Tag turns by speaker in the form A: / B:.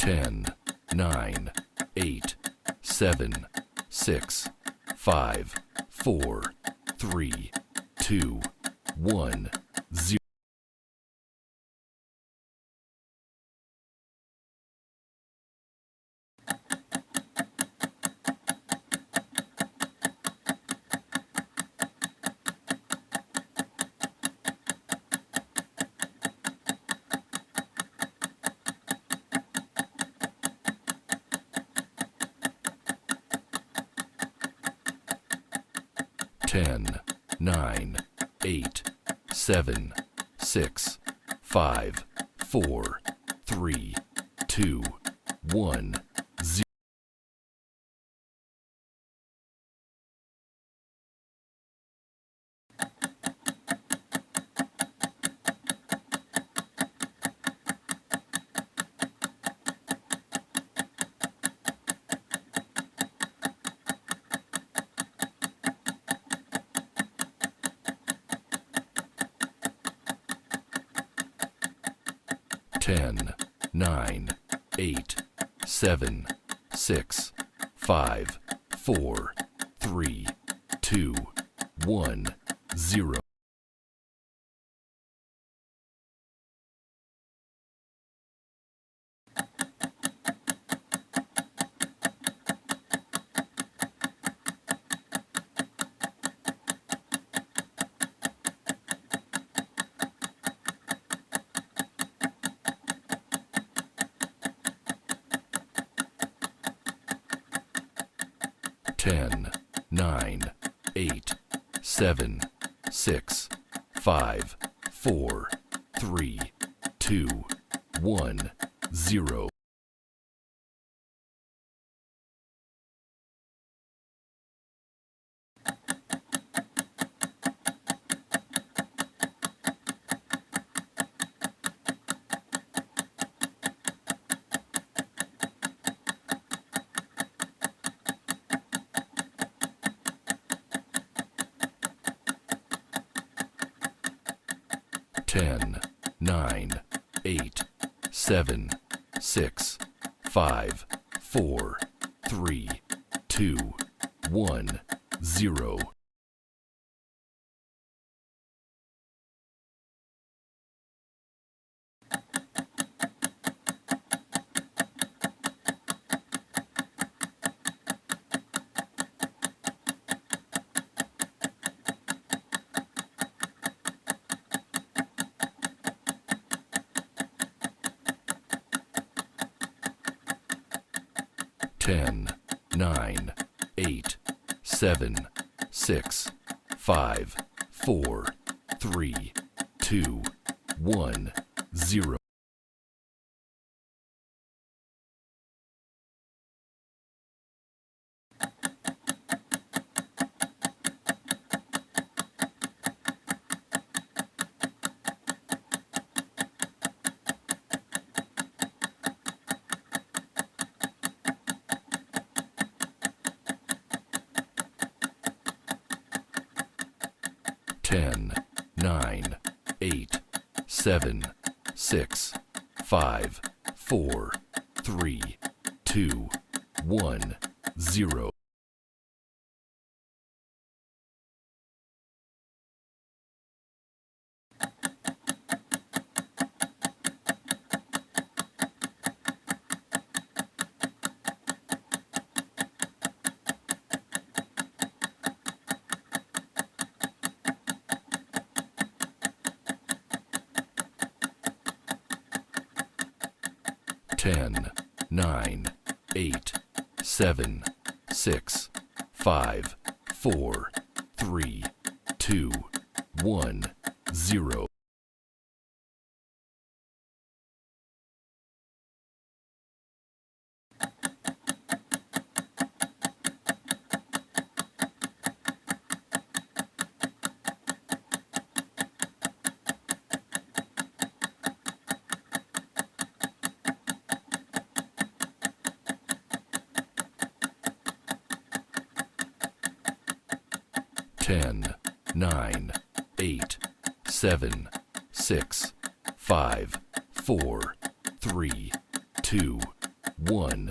A: 10, 9, 8, 7, 6, 5, 4, 3, 2, 1, 0. 10, 9, 8, 7, 6, 5, 4, 3, 2, 1, 0. 10, 9, 8, 7, 6, 5, 4, 3, 2, 1, 0. 10, 9, 8, 7, 6, 5, 4, 3, 2, 1, 0. 10, 9, 8, 7, 6, 5, 4, 3, 2, 1, 0. 10, 9, 8, 7, 6, 5, 4, 3, 2, 1, 0. 10, 9, 8, 7, 6, 5, 4, 3, 2, 1, 0. 10, 9, 8, 7, 6, 5, 4, 3, 2, 1, 0. 10, 9, 8, 7, 6, 5, 4, 3, 2, 1,